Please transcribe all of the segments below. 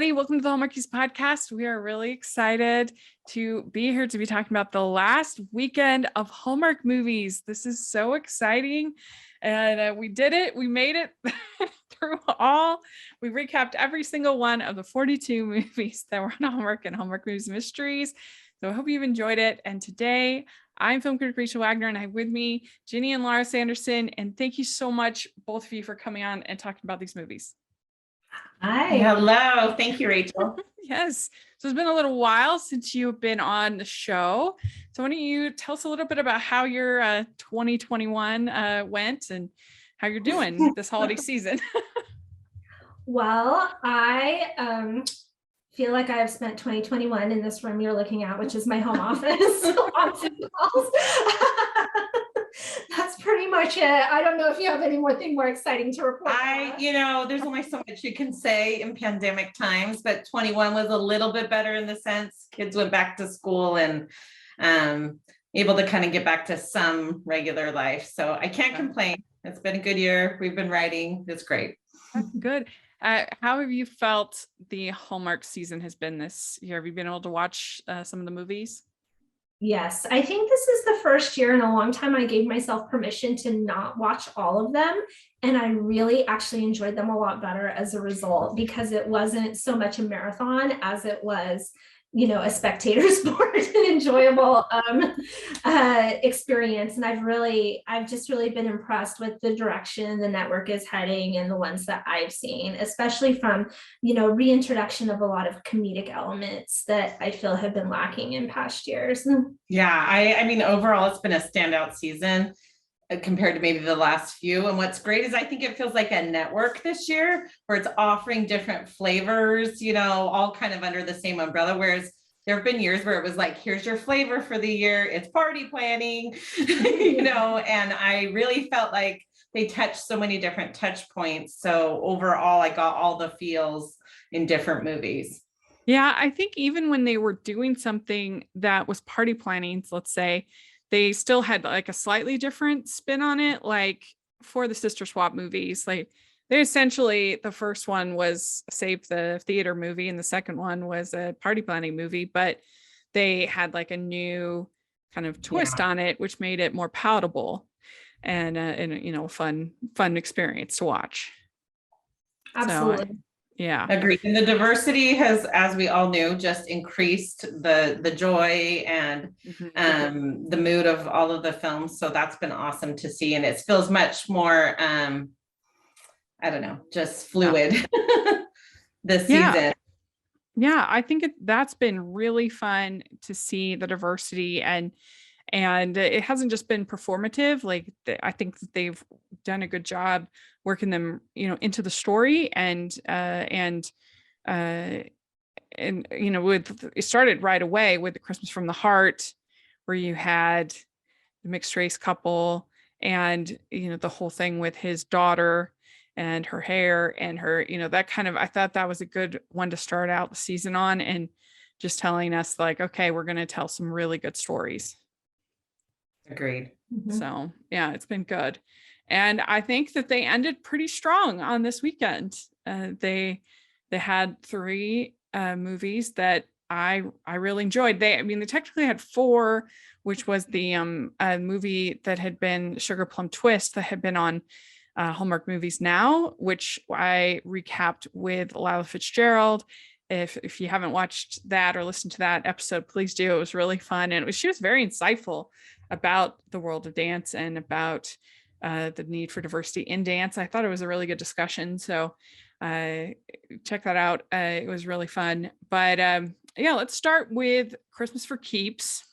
everybody. Welcome to the Hallmarkies podcast. We are really excited to be here to be talking about the last weekend of Hallmark movies. This is so exciting. And we did it. We made it through all. We recapped every single one of the 42 movies that were on Hallmark and Hallmark Movies Mysteries. So I hope you've enjoyed it. And today I'm film critic Rachel Wagner, and I have with me Ginny and Laura Sanderson. And thank you so much, both of you, for coming on and talking about these movies. Hi. Hello. Thank you, Rachel. Yes. So it's been a little while since you've been on the show. So why don't you tell us a little bit about how your 2021 went and how you're doing this holiday season? Well, I feel like I have spent 2021 in this room you're looking at, which is my home office. That's pretty much it. I don't know if you have anything more exciting to report. There's only so much you can say in pandemic times, but 21 was a little bit better in the sense kids went back to school and able to kind of get back to some regular life. So I can't complain. It's been a good year. We've been writing. It's great. That's good. How have you felt the Hallmark season has been this year? Have you been able to watch some of the movies? Yes, I think this is the first year in a long time I gave myself permission to not watch all of them. And I really actually enjoyed them a lot better as a result, because it wasn't so much a marathon as it was, a spectator sport, an enjoyable experience. And I've just really been impressed with the direction the network is heading and the ones that I've seen, especially from, reintroduction of a lot of comedic elements that I feel have been lacking in past years. Yeah, I mean, overall, it's been a standout season compared to maybe the last few. And what's great is I think it feels like a network this year where it's offering different flavors, all kind of under the same umbrella. Whereas there have been years where it was like, here's your flavor for the year. It's party planning, and I really felt like they touched so many different touch points. So overall, I got all the feels in different movies. Yeah, I think even when they were doing something that was party planning, let's say, they still had like a slightly different spin on it. Like for the Sister Swap movies, like they essentially, the first one was Save the Theater movie and the second one was a party planning movie, but they had like a new kind of twist on it, which made it more palatable and fun experience to watch. Absolutely. So, yeah. Agreed. And the diversity has, as we all knew, just increased the joy and the mood of all of the films. So that's been awesome to see. And it feels much more, just fluid this season. Yeah, I think that's been really fun to see the diversity and it hasn't just been performative. Like I think that they've done a good job working them, into the story it started right away with the Christmas from the Heart, where you had the mixed race couple and, the whole thing with his daughter and her hair and her, that kind of, I thought that was a good one to start out the season on, and just telling us like, okay, we're going to tell some really good stories. Agreed. So yeah, it's been good. And I think that they ended pretty strong on this weekend. They had 3 movies that I really enjoyed. They technically had 4, which was the movie that had been Sugar Plum Twist that had been on Hallmark Movies Now, which I recapped with Lila Fitzgerald. If you haven't watched that or listened to that episode, please do. It was really fun. And she was very insightful about the world of dance and about the need for diversity in dance. I thought it was a really good discussion. So check that out. It was really fun. But let's start with Christmas for Keeps.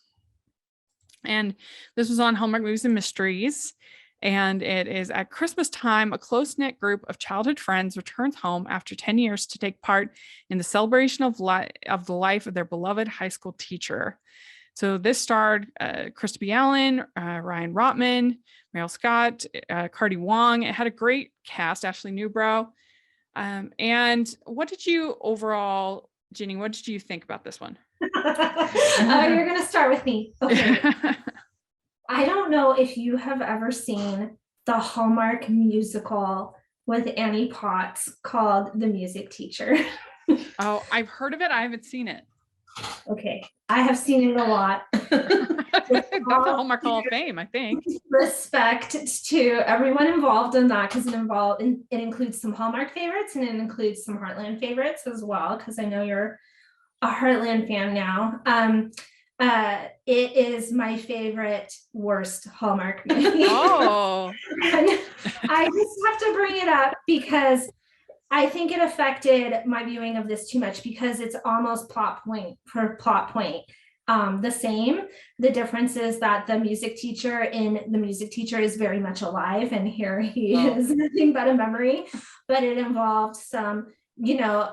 And this was on Hallmark Movies and Mysteries. And it is at Christmas time, a close-knit group of childhood friends returns home after 10 years to take part in the celebration of the life of their beloved high school teacher. So this starred Krista B. Allen, Ryan Rotman, Meryl Scott, Cardi Wong. It had a great cast, Ashley Newbrow. And what did you overall, Ginny, what did you think about this one? You're going to start with me. Okay. I don't know if you have ever seen the Hallmark musical with Annie Potts called The Music Teacher. Oh, I've heard of it. I haven't seen it. Okay, I have seen it a lot. Got the Hallmark Hall of Fame, I think. Respect to everyone involved in that, because it includes some Hallmark favorites and it includes some Heartland favorites as well, because I know you're a Heartland fan now. It is my favorite worst Hallmark movie. Oh. And I just have to bring it up because I think it affected my viewing of this too much, because it's almost plot point for plot point the same. The difference is that the music teacher is very much alive, and here he is nothing but a memory. But it involved some,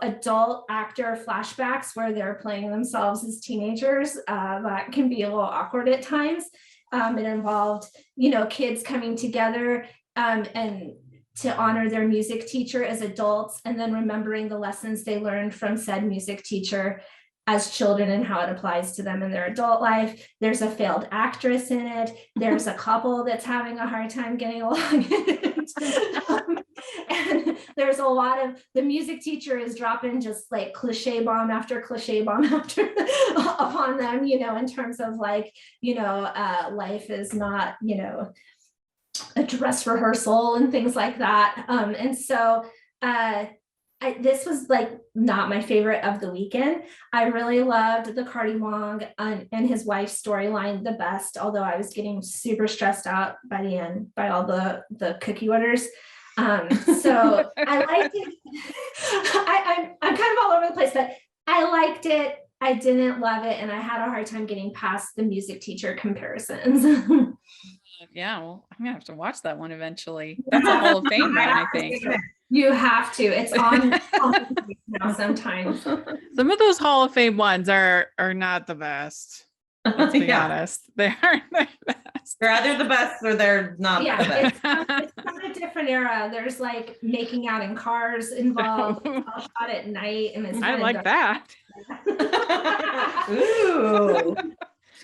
adult actor flashbacks where they're playing themselves as teenagers. That can be a little awkward at times. It involved, kids coming together and to honor their music teacher as adults, and then remembering the lessons they learned from said music teacher as children and how it applies to them in their adult life. There's a failed actress in it. There's a couple that's having a hard time getting along. And there's a lot of, the music teacher is dropping just like cliche bomb after cliche bomb after upon them, in terms of like, life is not, a dress rehearsal and things like that. And so this was like not my favorite of the weekend. I really loved the Cardi Wong and his wife's storyline the best, although I was getting super stressed out by the end by all the cookie orders. So I liked it. I'm kind of all over the place, but I liked it. I didn't love it, and I had a hard time getting past the music teacher comparisons. Yeah, well, I'm gonna have to watch that one eventually. That's a Hall of Fame one, I think. You have to. It's on now sometimes. Some of those Hall of Fame ones are not the best. Let's be honest. They aren't the best. They're either the best or they're not the best. It's from a different era. There's like making out in cars involved. It's all shot at night, and it's I like that. Ooh.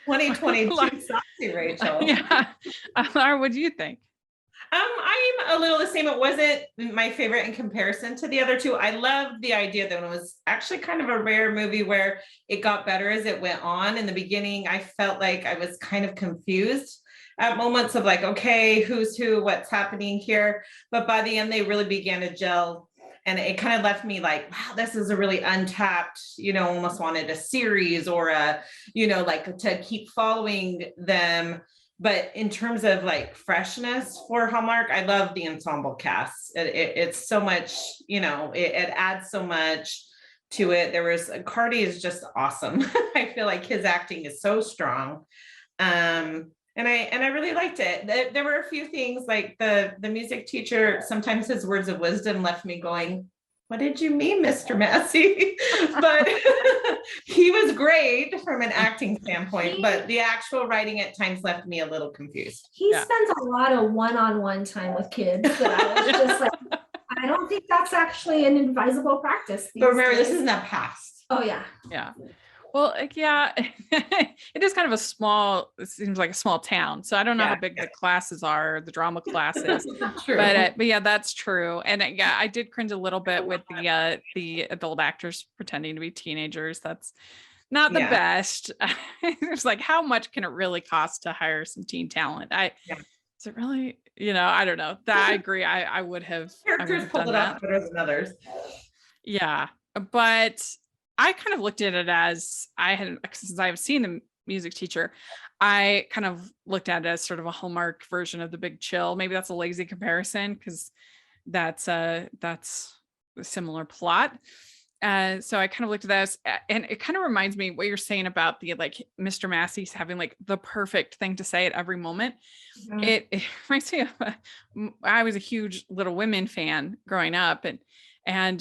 2022 saucy, Rachel. Yeah. Laura, what do you think? I'm a little the same. It wasn't my favorite in comparison to the other two. I loved the idea that it was actually kind of a rare movie where it got better as it went on. In the beginning, I felt like I was kind of confused at moments of like, okay, who's who, what's happening here. But by the end, they really began to gel. And it kind of left me like, wow, this is a really untapped, almost wanted a series or like to keep following them. But in terms of like freshness for Hallmark, I love the ensemble cast. It's so much, it adds so much to it. Cardi is just awesome. I feel like his acting is so strong. And I really liked it. There were a few things like the music teacher, sometimes his words of wisdom left me going, what did you mean, Mr. Massey? But he was great from an acting standpoint, but the actual writing at times left me a little confused. He spends a lot of one-on-one time with kids that I was just like, I don't think that's actually an advisable practice. But remember, this is in the past. Oh, yeah. Yeah. Well, it is kind of it seems like a small town. So I don't know how big the classes are, the drama classes, but yeah, that's true. And I did cringe a little bit with the adult actors pretending to be teenagers. That's not the best. It's like, how much can it really cost to hire some teen talent? Is it really, I don't know. That I agree. I would have characters pulled it off better than others. Yeah, but I kind of looked at it as since I've seen the music teacher, I kind of looked at it as sort of a Hallmark version of The Big Chill. Maybe that's a lazy comparison because that's a similar plot. So I kind of looked at that and it kind of reminds me what you're saying about the like Mr. Massey's having like the perfect thing to say at every moment. Mm-hmm. It reminds me of I was a huge Little Women fan growing up, and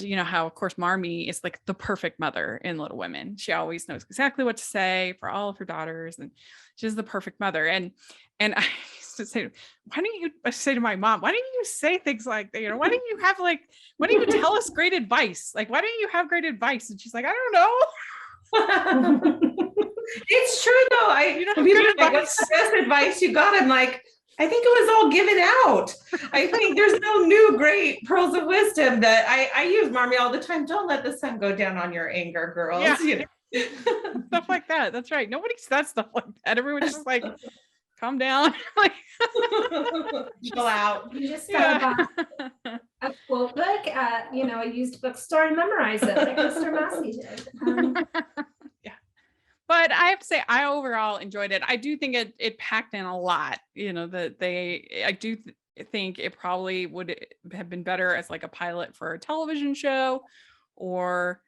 how, of course, Marmee is like the perfect mother in Little Women. She always knows exactly what to say for all of her daughters, and she's the perfect mother. And I used to say, why don't you say to my mom, why don't you say things like, why don't you tell us great advice? Like, why don't you have great advice? And she's like, I don't know. It's true though. What's the best advice you got? I'm like, I think it was all given out. I think there's no new great pearls of wisdom that I use Marmy all the time. Don't let the sun go down on your anger, girls. Yeah. You know? Stuff like that. That's right. Nobody says stuff like that. Everyone's just like, calm down. Like, chill out. You just gotta buy a quote book at, a used bookstore and memorize it like Mr. Massey did. Yeah. But I have to say, I overall enjoyed it. I do think it packed in a lot. I do think it probably would have been better as like a pilot for a television show or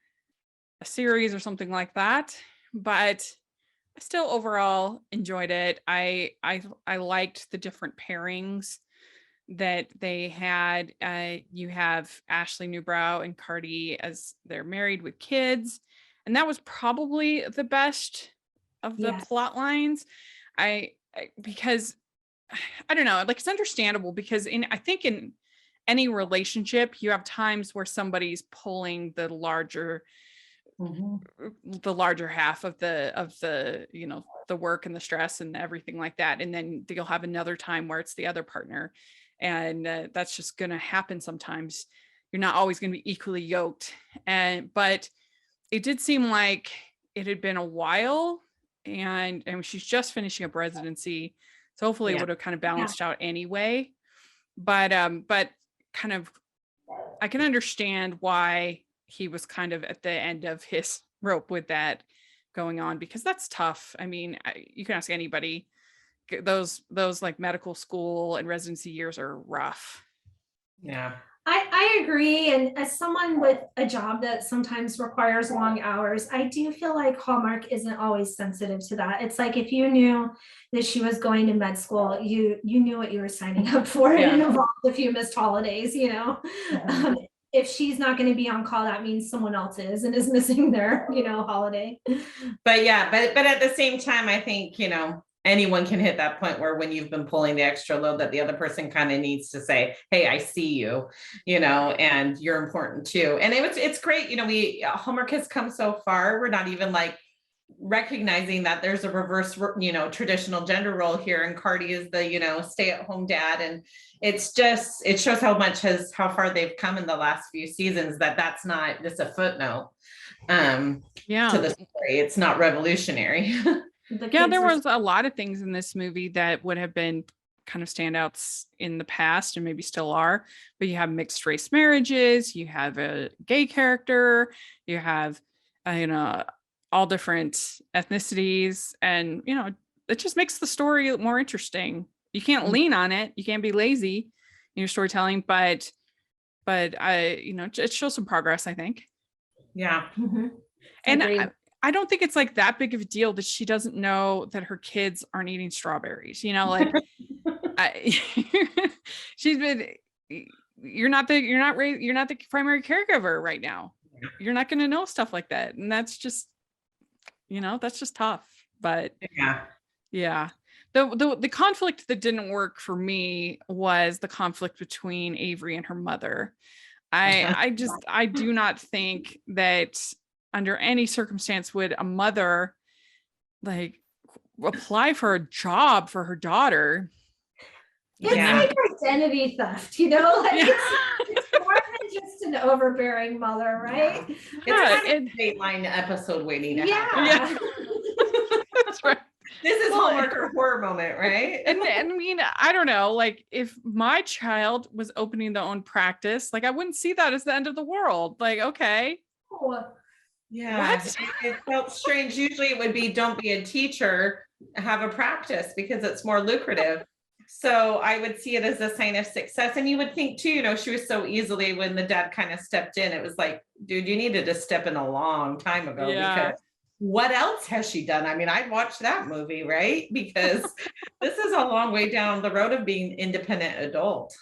a series or something like that. But I still overall enjoyed it. I liked the different pairings that they had. You have Ashley Newbrow and Cardi as they're married with kids. And that was probably the best of the plot lines. Because I don't know, like it's understandable because I think in any relationship, you have times where somebody's pulling the larger half of the the work and the stress and everything like that. And then you'll have another time where it's the other partner. And that's just going to happen sometimes. You're not always going to be equally yoked. But it did seem like it had been a while, and she's just finishing up residency, so hopefully it would have kind of balanced out anyway. But kind of, I can understand why he was kind of at the end of his rope with that going on, because that's tough. I mean, you can ask anybody. Those like medical school and residency years are rough. Yeah. I agree. And as someone with a job that sometimes requires long hours, I do feel like Hallmark isn't always sensitive to that. It's like if you knew that she was going to med school, you knew what you were signing up for, and it involved a few missed holidays, if she's not going to be on call, that means someone else is and is missing their, holiday. But at the same time, I think, anyone can hit that point where when you've been pulling the extra load that the other person kind of needs to say, hey, I see you, and you're important too. And it's great. Hallmark has come so far. We're not even like recognizing that there's a reverse, traditional gender role here. And Cardi is the, stay-at-home dad. And it shows how far they've come in the last few seasons, that's not just a footnote to the story. It's not revolutionary. There was a lot of things in this movie that would have been kind of standouts in the past and maybe still are, but you have mixed race marriages, you have a gay character, you have all different ethnicities, and it just makes the story more interesting. You can't lean on it, you can't be lazy in your storytelling, but it shows some progress, I think. And I don't think it's like that big of a deal that she doesn't know that her kids aren't eating strawberries. Like you're not the primary caregiver right now. You're not going to know stuff like that, and that's just tough. But the conflict that didn't work for me was the conflict between Avery and her mother. I do not think that under any circumstance would a mother like apply for a job for her daughter. It's like identity theft, it's more than just an overbearing mother, right? It's kind of a Dateline episode waiting to happen. That's right. This is Hallmark or horror moment, right? And I mean, I don't know, like if my child was opening their own practice, like I wouldn't see that as the end of the world. Like, okay. It felt strange. Usually it would be, don't be a teacher, have a practice because it's more lucrative. So I would see it as a sign of success. And you would think too, she was so easily, when the dad kind of stepped in, it was like, dude, you needed to step in a long time ago because what else has she done? I mean, I'd watch that movie, right? Because this is a long way down the road of being independent adult.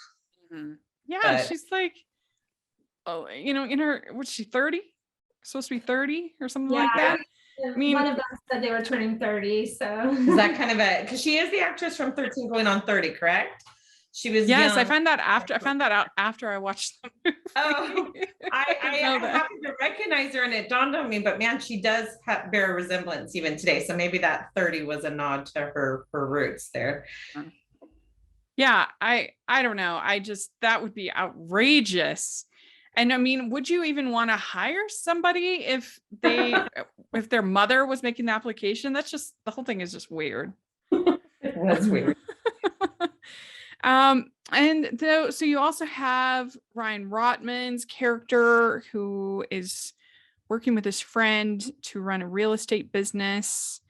She's like, in her, what's she, 30? Supposed to be 30 or something like that. I mean, one of them said they were turning 30, so is that kind of because she is the actress from 13 going on 30, correct? She was young. I found that out after I watched the movie. I happened to recognize her and it dawned on me, but man, she does bear a resemblance even today. So maybe that 30 was a nod to her roots there. Yeah, I don't know. That would be outrageous. And I mean, would you even want to hire somebody if if their mother was making the application? That's just, the whole thing is just weird. That's weird. And so you also have Ryan Rotman's character, who is working with his friend to run a real estate business.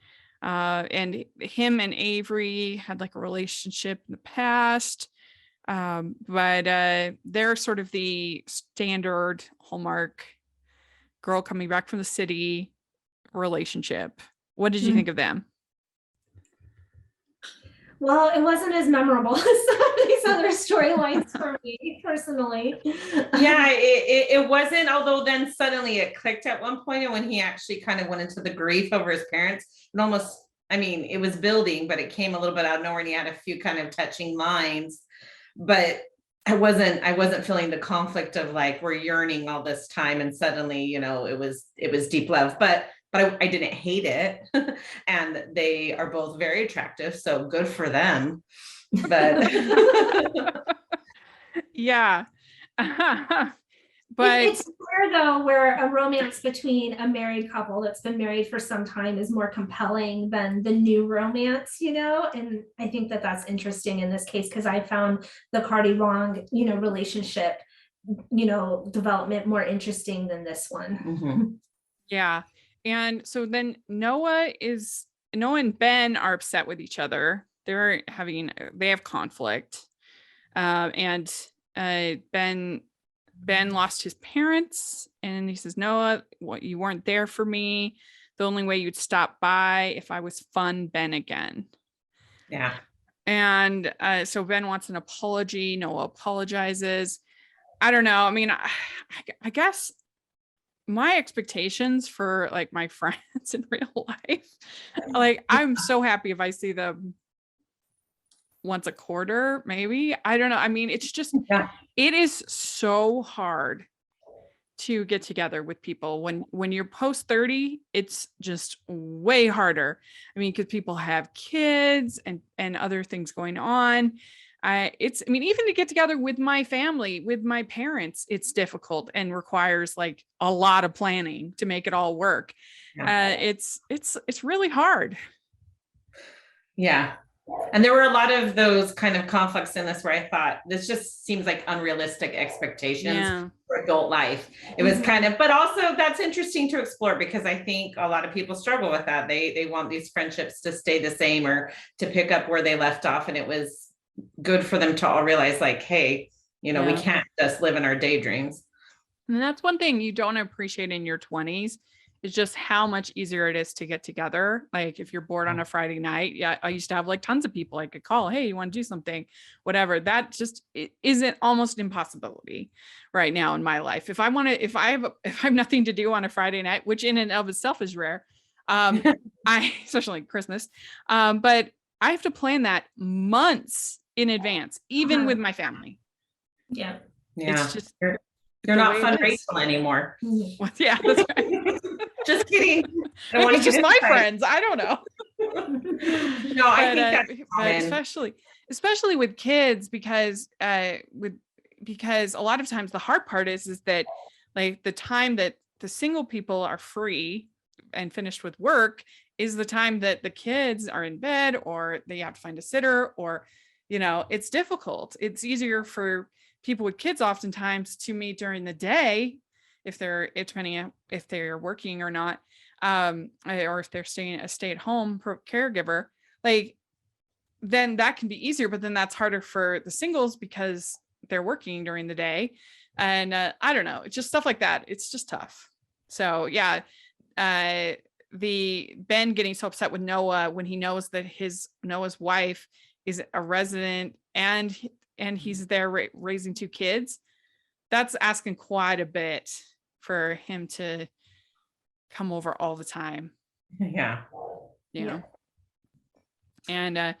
And him and Avery had like a relationship in the past. But they're sort of the standard Hallmark girl coming back from the city relationship. What did you think of them? Well, it wasn't as memorable as some of these other storylines for me personally. Yeah, it wasn't, although then suddenly it clicked at one point, and when he actually kind of went into the grief over his parents, it almost, I mean, it was building, but it came a little bit out of nowhere, and he had a few kind of touching lines, but I wasn't feeling the conflict of like, we're yearning all this time and suddenly, it was deep love, but I didn't hate it. And they are both very attractive, so good for them. But yeah. But it's rare though, where a romance between a married couple that's been married for some time is more compelling than the new romance, and I think that that's interesting in this case, because I found the Cardi Long, relationship, development more interesting than this one. mm-hmm. Yeah. And so then Noah and Ben are upset with each other. They have conflict. And Ben lost his parents, and he says, Noah, you weren't there for me. The only way you'd stop by if I was fun Ben again. Yeah. And so Ben wants an apology. Noah apologizes. I don't know. I mean, I guess my expectations for like my friends in real life, like I'm so happy if I see them once a quarter, maybe. I don't know. I mean, it's just, It is so hard to get together with people when you're post 30. It's just way harder. I mean, because people have kids and other things going on. Even to get together with my family, with my parents, it's difficult and requires like a lot of planning to make it all work. It's really hard. Yeah. And there were a lot of those kind of conflicts in this where I thought this just seems like unrealistic expectations for adult life. It was kind of, but also that's interesting to explore, because I think a lot of people struggle with that. They want these friendships to stay the same or to pick up where they left off. And it was good for them to all realize like, hey, we can't just live in our daydreams. And that's one thing you don't appreciate in your 20s, is just how much easier it is to get together. Like if you're bored on a Friday night, I used to have like tons of people I could call, hey, you want to do something, whatever. That just isn't almost impossibility right now in my life. If I have nothing to do on a Friday night, which in and of itself is rare, especially Christmas, but I have to plan that months in advance, even with my family. Yeah. It's just, you're not fundraising anymore. Yeah, that's right. Just kidding. It's just my friends. I don't know. No, I think that's especially with kids, because a lot of times the hard part is that like the time that the single people are free and finished with work is the time that the kids are in bed, or they have to find a sitter, or it's difficult. It's easier for people with kids oftentimes to meet during the day, depending on if they're working or not, or if they're staying a stay-at-home caregiver, like then that can be easier. But then that's harder for the singles because they're working during the day, and I don't know, it's just stuff like that. It's just tough. So yeah, the Ben getting so upset with Noah when he knows that Noah's wife is a resident and he's there raising two kids. That's asking quite a bit for him to come over all the time. Yeah. And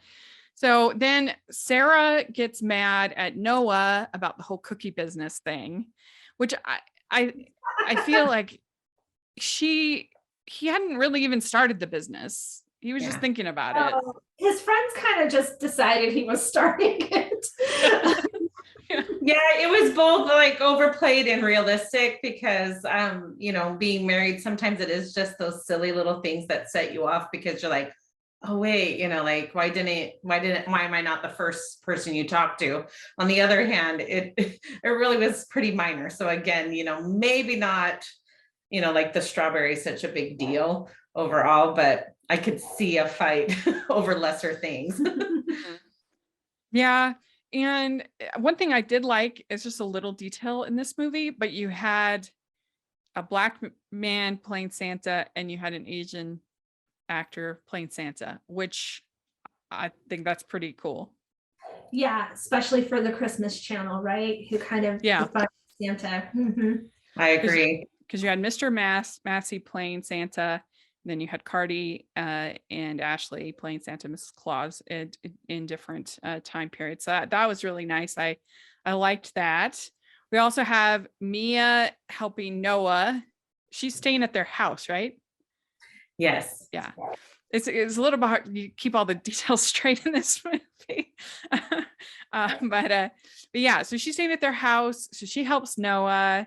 so then Sarah gets mad at Noah about the whole cookie business thing, which I feel like he hadn't really even started the business. He was just thinking about it. His friends kind of just decided he was starting it. Yeah, it was both like overplayed and realistic because being married, sometimes it is just those silly little things that set you off because you're like, oh wait, like why am I not the first person you talk to? On the other hand, it really was pretty minor. So again, maybe not, like the strawberry is such a big deal overall, but I could see a fight over lesser things. Yeah. And one thing I did like is just a little detail in this movie, but you had a black man playing Santa and you had an Asian actor playing Santa, which I think that's pretty cool. Yeah, especially for the Christmas channel, right? Who kind of defines Santa. I agree. Because you had Mr. Massey playing Santa, and then you had Cardi and Ashley playing Santa, Mrs. Claus in different time periods. So that was really nice. I liked that. We also have Mia helping Noah. She's staying at their house, right? Yes. Yeah. It's a little bit hard. You keep all the details straight in this movie. But yeah, so she's staying at their house. So she helps Noah.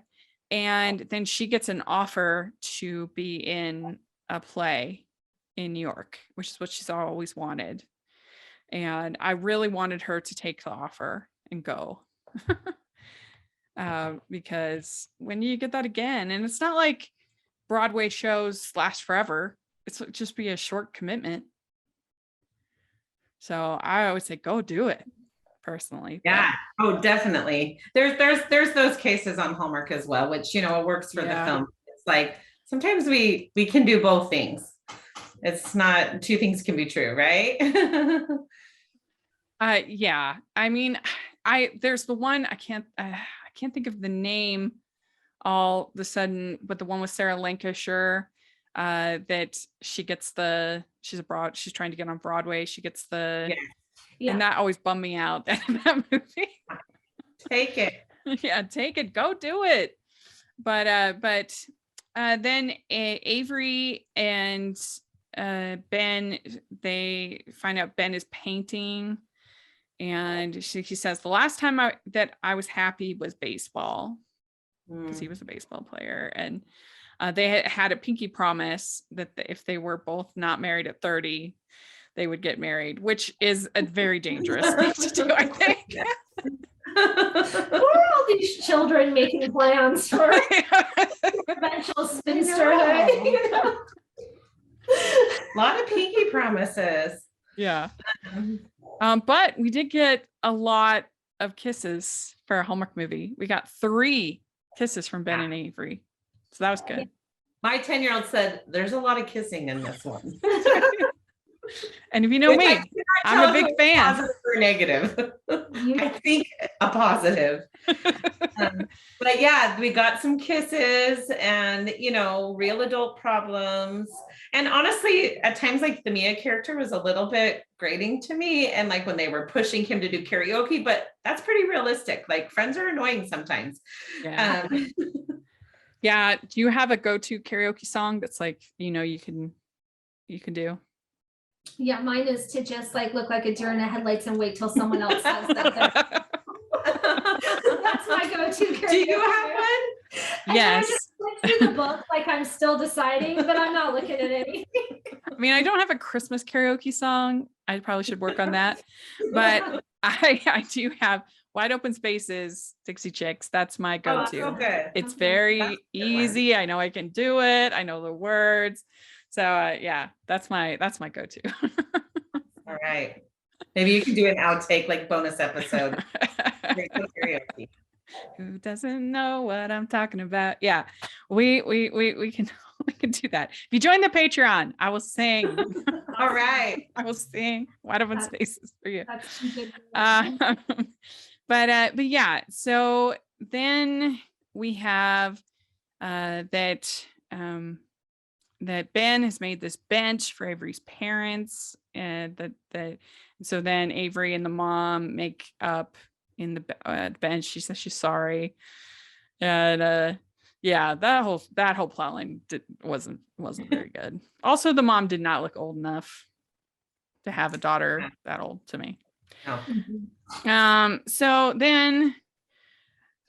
And then she gets an offer to be in a play in New York, which is what she's always wanted. And I really wanted her to take the offer and go. Because when you get that again, and it's not like Broadway shows last forever, it's just be a short commitment. So I always say, go do it. Personally, yeah. Oh, definitely. There's those cases on Hallmark as well, which it works for the film. It's like sometimes we can do both things. It's not two things can be true, right? Yeah. I mean, there's the one I can't think of the name all of a sudden, but the one with Sarah Lancashire, that she's trying to get on Broadway. She gets the and that always bummed me out in that movie. Take it. Yeah, take it. Go do it. But then Avery and Ben, they find out Ben is painting, and she says the last time that I was happy was baseball, because he was a baseball player, and they had a pinky promise that if they were both not married at 30, they would get married, which is a very dangerous thing to do, I think. Who are all these children making plans for eventual spinsterhood? A lot of pinky promises. Yeah. But we did get a lot of kisses for a Hallmark movie. We got 3 kisses from Ben and Avery. So that was good. My 10-year-old said there's a lot of kissing in this one. And if you know me, I'm a big fan. Positive or negative? I think a positive. But yeah, we got some kisses and, real adult problems. And honestly, at times, like the Mia character was a little bit grating to me. And like when they were pushing him to do karaoke, but that's pretty realistic. Like friends are annoying sometimes. Yeah. Yeah. Do you have a go-to karaoke song that's like, you can do? Yeah, mine is to just like look like a deer in the headlights and wait till someone else says that. That's my go-to karaoke. Do you have one? Yes. I just look through the book like I'm still deciding, but I'm not looking at anything. I mean, I don't have a Christmas karaoke song. I probably should work on that. But I do have Wide Open Spaces, Dixie Chicks. That's my go-to. Oh, good. It's very easy. I know I can do it. I know the words. So yeah, that's my go-to. All right. Maybe you can do an outtake, like bonus episode. Who doesn't know what I'm talking about? Yeah, we can do that. If you join the Patreon, I will sing. All right. I will sing Wide Open Spaces for you. But yeah, so then we have that Ben has made this bench for Avery's parents, and so then Avery and the mom make up in the bench. She says she's sorry, and yeah, that whole plotline wasn't very good. Also, the mom did not look old enough to have a daughter that old to me. Oh. So then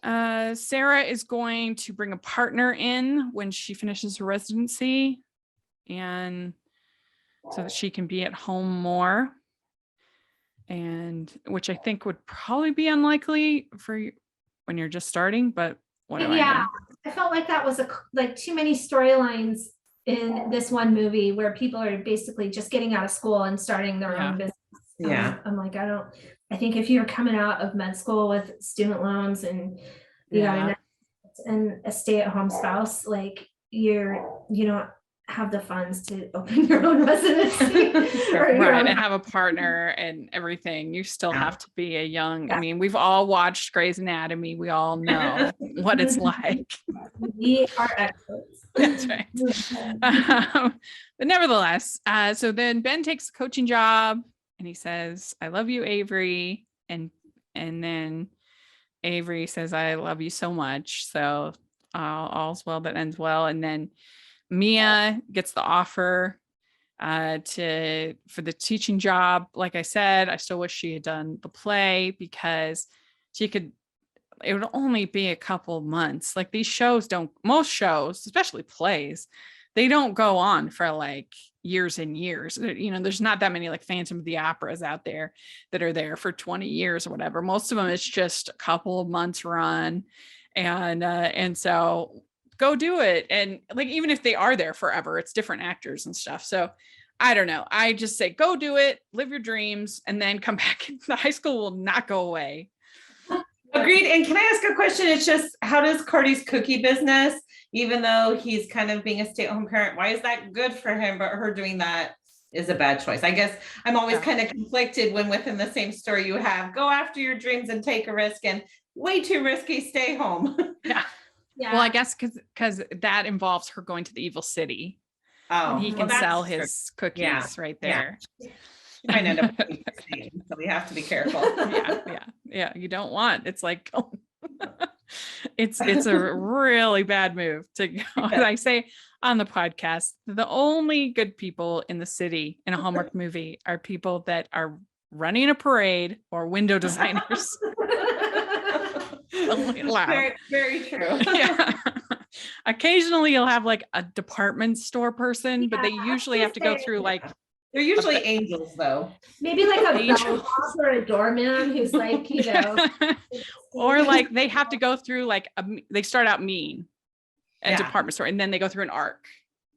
Sarah is going to bring a partner in when she finishes her residency, and so that she can be at home more, and which I think would probably be unlikely for when you're just starting, but what do I know? I felt like that was like too many storylines in this one movie where people are basically just getting out of school and starting their own business. Yeah. I'm like, I think if you're coming out of med school with student loans and you got a stay-at-home spouse, like you don't have the funds to open your own residency. Right, and have a partner and everything. You still have to be a young, I mean, we've all watched Grey's Anatomy. We all know what it's like. We are experts. That's right. But nevertheless, so then Ben takes a coaching job and he says, I love you, Avery. And then Avery says, I love you so much. So all's well that ends well. And then Mia gets the offer for the teaching job. Like I said, I still wish she had done the play because it would only be a couple months. Like these shows most shows, especially plays, they don't go on for like years and years. There's not that many like Phantom of the Operas out there that are there for 20 years or whatever. Most of them, it's just a couple of months run. And so go do it. And like, even if they are there forever, it's different actors and stuff. So I don't know. I just say, go do it, live your dreams, and then come back. The high school will not go away. Agreed. And can I ask a question? It's just, how does Cardi's cookie business, even though he's kind of being a stay-at-home parent, why is that good for him, but her doing that is a bad choice? I guess I'm always kind of conflicted when within the same story you have go after your dreams and take a risk, and way too risky, stay home. Yeah. Well, I guess because that involves her going to the evil city. Oh, and he can sell his cookies right there. Yeah. Might end up so we have to be careful. Yeah. You don't want. It's like it's a really bad move to go. As I say on the podcast, the only good people in the city in a Hallmark movie are people that are running a parade or window designers. Very, very true. Yeah. Occasionally you'll have like a department store person, but they usually have to go through like, they're usually angels though. Maybe like a bellhop or a doorman who's like, or like they have to go through like they start out mean at a department store and then they go through an arc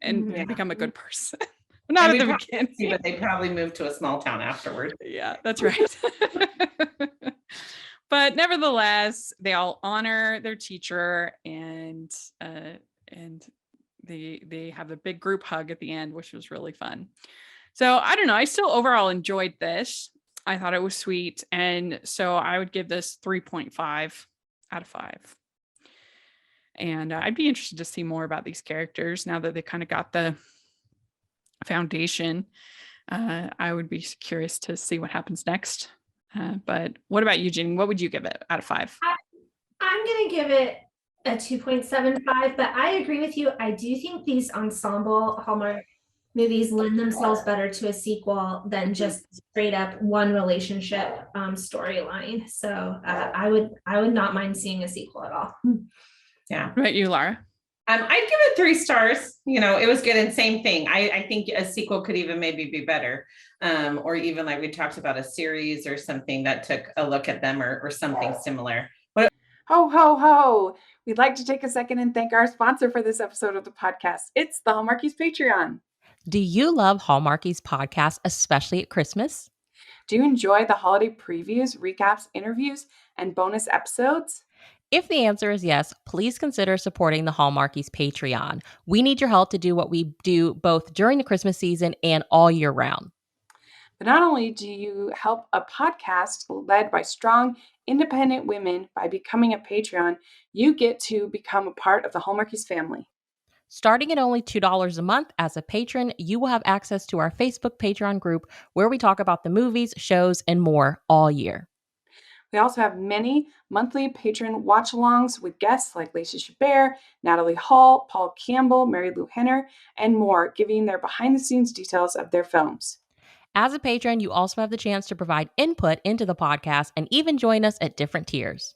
and become a good person. Not at the beginning, but they probably move to a small town afterward. Yeah, that's right. But nevertheless, they all honor their teacher and they have a big group hug at the end, which was really fun. So I don't know. I still overall enjoyed this. I thought it was sweet. And so I would give this 3.5 out of 5. And I'd be interested to see more about these characters now that they kind of got the foundation. I would be curious to see what happens next. But what about you, Ginny? What would you give it out of 5? I'm going to give it a 2.75, but I agree with you. I do think these ensemble Hallmark movies lend themselves better to a sequel than just straight up one relationship storyline. So I would not mind seeing a sequel at all. Yeah. What about you, Laura? I'd give it 3 stars. It was good. And same thing. I think a sequel could even maybe be better. Or even like we talked about a series or something that took a look at them or something similar. Ho, ho, ho. We'd like to take a second and thank our sponsor for this episode of the podcast. It's the Hallmarkies Patreon. Do you love Hallmarkies podcast, especially at Christmas? Do you enjoy the holiday previews, recaps, interviews, and bonus episodes? If the answer is yes, please consider supporting the Hallmarkies Patreon. We need your help to do what we do both during the Christmas season and all year round. But not only do you help a podcast led by strong, independent women by becoming a Patreon, you get to become a part of the Hallmarkies family. Starting at only $2 a month as a patron, you will have access to our Facebook Patreon group where we talk about the movies, shows, and more all year. We also have many monthly patron watch-alongs with guests like Lacey Chabert, Natalie Hall, Paul Campbell, Mary Lou Henner, and more, giving their behind-the-scenes details of their films. As a patron, you also have the chance to provide input into the podcast and even join us at different tiers.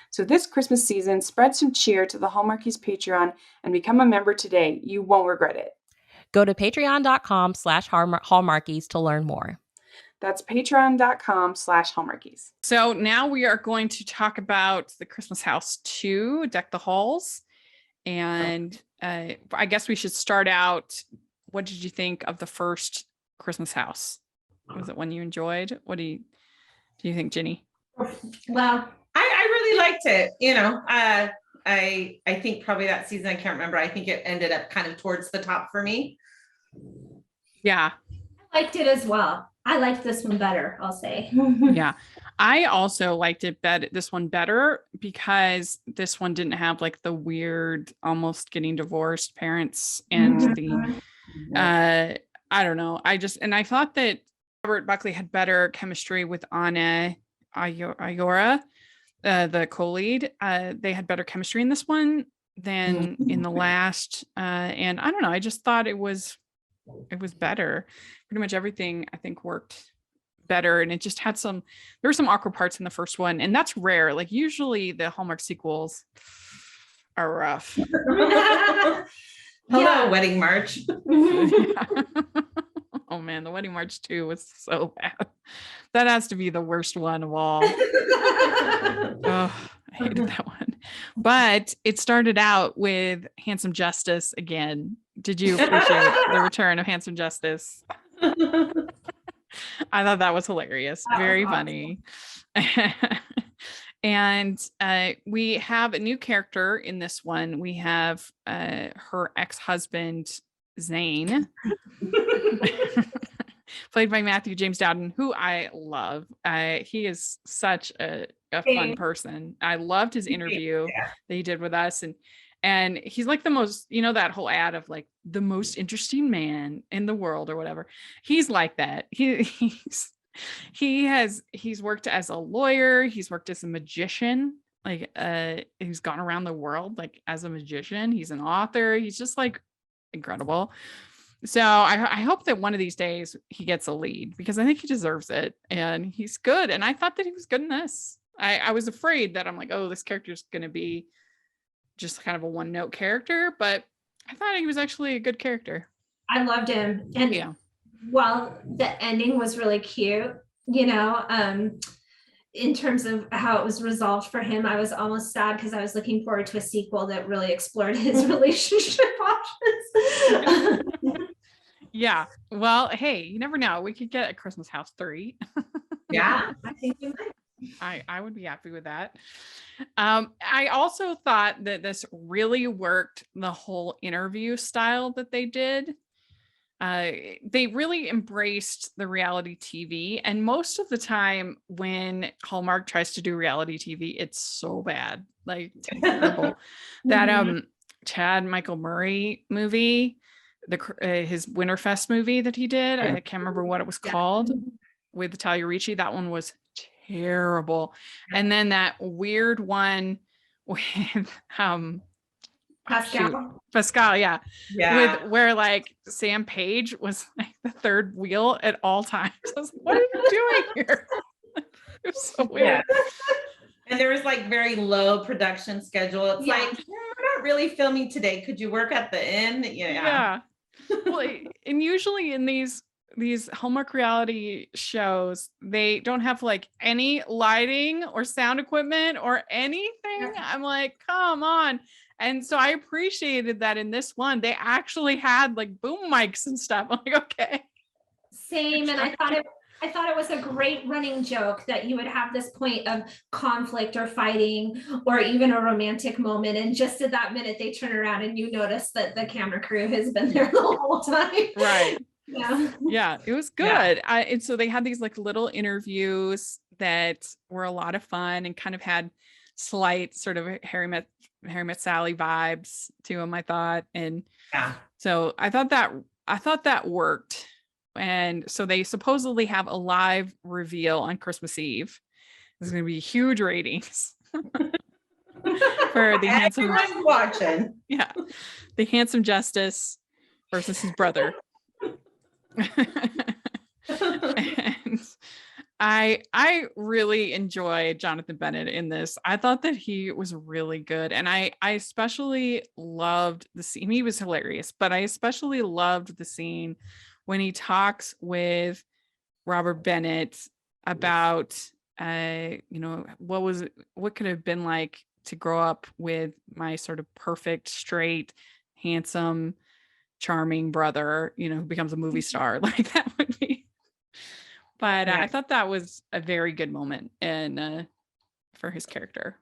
So this Christmas season, spread some cheer to the Hallmarkies Patreon and become a member today. You won't regret it. Go to patreon.com/Hallmarkies to learn more. That's patreon.com/Hallmarkies. So now we are going to talk about the Christmas House 2, Deck the Halls. And I guess we should start out. What did you think of the first Christmas House? Was it one you enjoyed? What do you think, Ginny? Well, I really liked it. You know, I think probably that season, I can't remember. I think it ended up kind of towards the top for me. Yeah. I liked it as well. I liked this one better, I'll say. Yeah. I also liked this one better because this one didn't have like the weird, almost getting divorced parents and the I don't know. I thought that Robert Buckley had better chemistry with Anna Ayora, the co-lead. They had better chemistry in this one than in the last. And I don't know. I just thought it was better. Pretty much everything I think worked better, and it just had there were some awkward parts in the first one, and that's rare. Like usually the Hallmark sequels are rough. Hello, Wedding March. Oh man, the Wedding March 2 was so bad. That has to be the worst one of all. Oh, I hated that one. But it started out with Handsome Justice again. Did you appreciate the return of Handsome Justice? I thought that was hilarious. Very funny. And we have a new character in this one. We have her ex-husband, Zane, played by Matthew James Dowden, who I love. He is such a fun person. I loved his interview that he did with us. And he's like the most, that whole ad of like the most interesting man in the world or whatever. He's like that. He's worked as a lawyer. He's worked as a magician. Like he's gone around the world like as a magician. He's an author. He's just like incredible. So I hope that one of these days he gets a lead because I think he deserves it and he's good. And I thought that he was good in this. I was afraid that I'm like, oh, this character's going to be just kind of a one-note character, but I thought he was actually a good character. I loved him. And while the ending was really cute, in terms of how it was resolved for him, I was almost sad because I was looking forward to a sequel that really explored his relationship options. Yeah. Well, hey, you never know. We could get a Christmas House 3. Yeah, I think we might. I would be happy with that. I also thought that this really worked, the whole interview style that they did. They really embraced the reality TV. And most of the time when Hallmark tries to do reality TV, it's so bad, like terrible. That Chad Michael Murray movie, his Winterfest movie that he did, I can't remember what it was called, with Talia Ricci. That one was terrible. And then that weird one with Pascal, yeah. With where like Sam Page was like the third wheel at all times. I was like, what are you doing here? It was so weird. And there was like very low production schedule. It's like, we're not really filming today. Could you work at the inn? Yeah. Well, and usually in these Hallmark reality shows, they don't have like any lighting or sound equipment or anything. I'm like, come on. And so I appreciated that in this one, they actually had like boom mics and stuff. I'm like, okay. Same. And I thought it was a great running joke that you would have this point of conflict or fighting or even a romantic moment. And just at that minute, they turn around and you notice that the camera crew has been there the whole time. Right. Yeah, it was good. And so they had these like little interviews that were a lot of fun and kind of had slight sort of Harry Met Sally vibes to them, I thought. And so I thought that worked. And so they supposedly have a live reveal on Christmas Eve. There's going to be huge ratings for the handsome watching. Yeah, the Handsome Justice versus his brother. And I really enjoyed Jonathan Bennett in this. I thought that he was really good. And I especially loved the scene. He was hilarious, but I especially loved the scene when he talks with Robert Bennett about what could have been like to grow up with my sort of perfect, straight, handsome, charming brother, who becomes a movie star. Like that would be. But I thought that was a very good moment and for his character.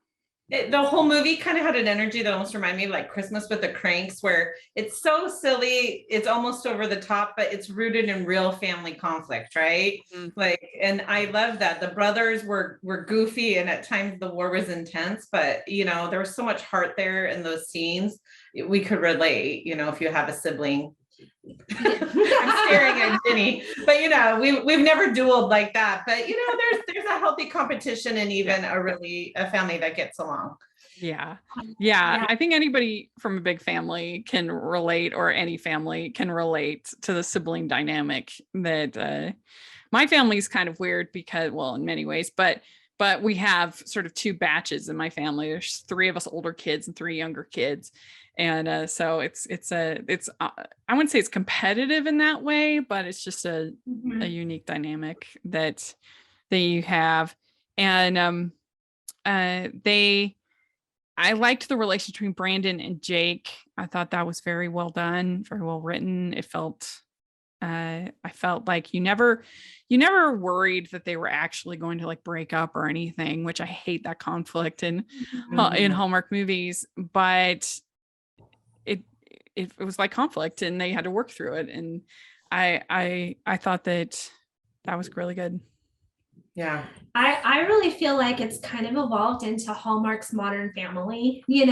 The whole movie kind of had an energy that almost reminded me of like Christmas with the Cranks, where it's so silly, it's almost over the top, but it's rooted in real family conflict, right? Like, and I love that the brothers were goofy, and at times the war was intense, but there was so much heart there in those scenes. We could relate, if you have a sibling. I'm staring at Ginny, but we've never dueled like that. But there's a healthy competition, and even a family that gets along. Yeah. I think anybody from a big family can relate, or any family can relate to the sibling dynamic. That my family's kind of weird because, well, in many ways, but we have sort of two batches in my family. There's 3 of us older kids and 3 younger kids. And so it's I wouldn't say it's competitive in that way, but it's just a unique dynamic that you have. And I liked the relationship between Brandon and Jake. I thought that was very well done, very well written. It felt I felt like you never worried that they were actually going to like break up or anything, which I hate that conflict in Hallmark movies, but it was like conflict and they had to work through it. And I thought that was really good. Yeah. I really feel like it's kind of evolved into Hallmark's Modern Family, and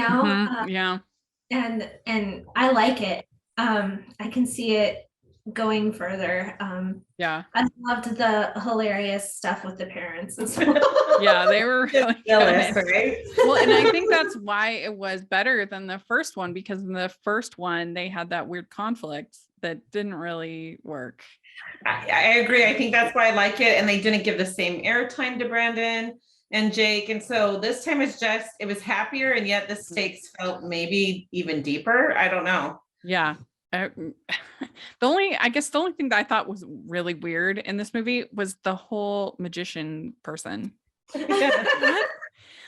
I like it. I can see it going further. I loved the hilarious stuff with the parents as well. Yeah, they were really jealous, right? Well, and I think that's why it was better than the first one, because in the first one they had that weird conflict that didn't really work. I agree. I think that's why I like it. And they didn't give the same airtime to Brandon and Jake. And so this time it was happier, and yet the stakes felt maybe even deeper. I don't know. Yeah. The only thing that I thought was really weird in this movie was the whole magician person. Like I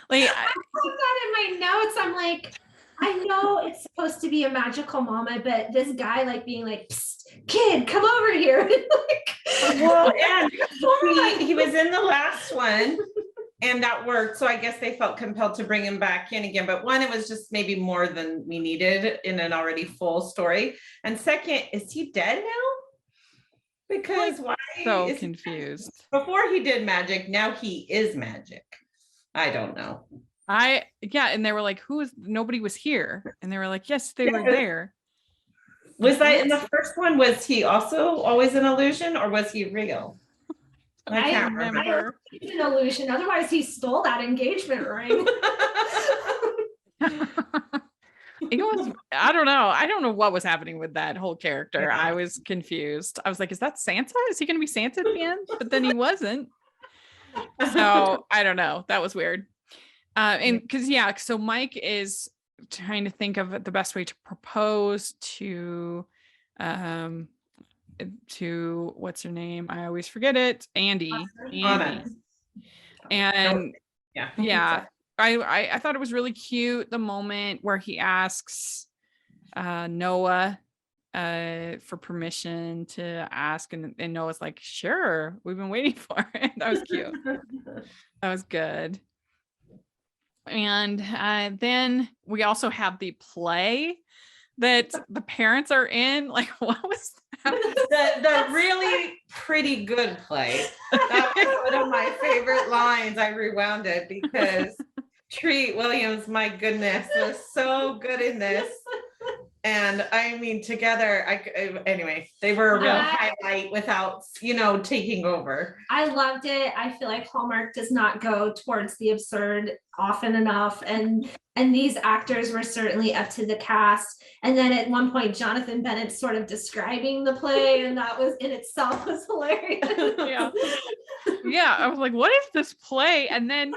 put that in my notes. I'm like, I know it's supposed to be a magical mama, but this guy like being like, psst, kid, come over here. Well, and he was in the last one. And that worked. So I guess they felt compelled to bring him back in again. But one, it was just maybe more than we needed in an already full story. And second, is he dead now? Because why? So confused. Before he did magic, now he is magic. I don't know. And they were like, nobody was here. And they were like, yes, they were there. Was that in the first one? Was he also always an illusion, or was he real? I can't remember. It's an illusion. Otherwise, he stole that engagement ring. I don't know. I don't know what was happening with that whole character. Yeah. I was confused. I was like, is that Santa? Is he going to be Santa at the end? But then he wasn't. So I don't know. That was weird. And because, so Mike is trying to think of the best way to propose to what's her name? I always forget it. Andy. And I thought it was really cute, the moment where he asks Noah for permission to ask, and Noah's like, sure, we've been waiting for it. That was cute. That was good. And then we also have the play that the parents are in. Like, what was that? The really pretty good play. That was one of my favorite lines. I rewound it because Treat Williams, my goodness, was so good in this. And I mean, together, anyway, they were a real Yeah. highlight without, taking over. I loved it. I feel like Hallmark does not go towards the absurd often enough. And these actors were certainly up to the cast. And then at one point, Jonathan Bennett sort of describing the play, and that was in itself was hilarious. Yeah, I was like, what is this play? And then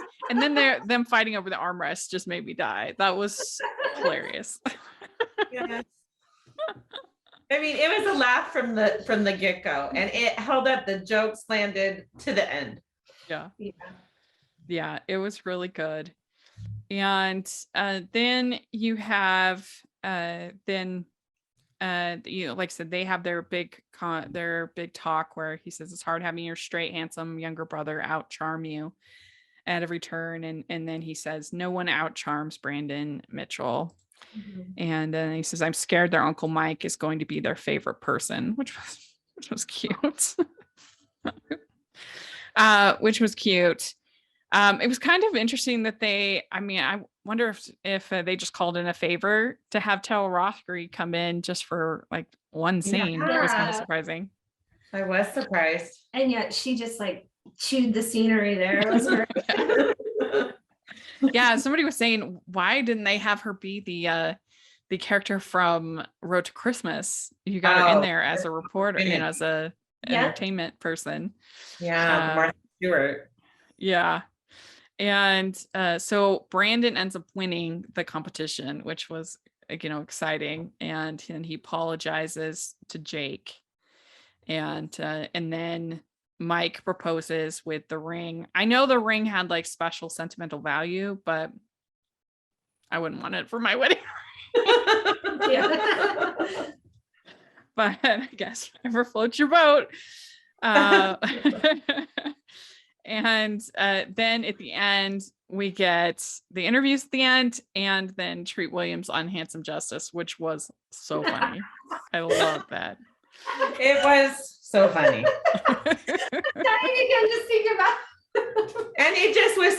them fighting over the armrest just made me die. That was hilarious. Yes. I mean, it was a laugh from the get-go, and it held up. The jokes landed to the end. Yeah, it was really good. And then you have like I said, they have their big talk where he says it's hard having your straight, handsome younger brother out charm you at every turn, and then he says no one out charms Brandon Mitchell. And then he says, I'm scared their Uncle Mike is going to be their favorite person, which was cute. Which was cute. It was kind of interesting that I wonder if they just called in a favor to have Tara Rothbury come in just for like one scene. It was kind of surprising. I was surprised. And yet she just like chewed the scenery there. It was great. Yeah, somebody was saying, why didn't they have her be the character from Road to Christmas? You got her in there as a reporter, as a entertainment person. Yeah, Martha Stewart. Yeah. And so Brandon ends up winning the competition, which was exciting. And he apologizes to Jake. And then Mike proposes with the ring. I know the ring had like special sentimental value, but I wouldn't want it for my wedding. But I guess whatever floats your boat. And then at the end, we get the interviews at the end, and then Treat Williams on Handsome Justice, which was so funny. I love that. It was so funny. Dying again just thinking about. And it just was